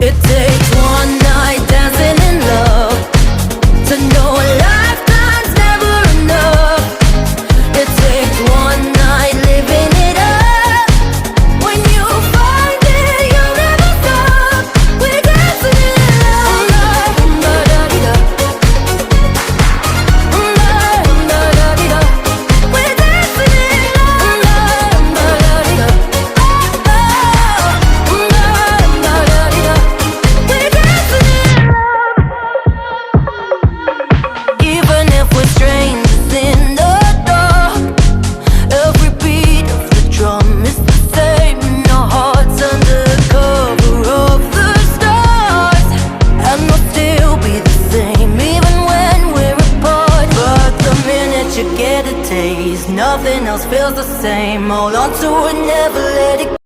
It takes one night dancing in love to know a lifetime's never enough. It takes one night living it up. When you find it, you'll never stop. We're dancing in love. Da-da-dee-da. Da-da-dee-da. We're dancing in love. Da-da-dee-da. Da-da-dee-da. We're dancing in love. Even if we're strangers in the dark, every beat of the drum is the same. Our hearts under cover of the stars, and we'll still be the same even when we're apart. But the minute you get a taste, nothing else feels the same. Hold on to it, never let it go.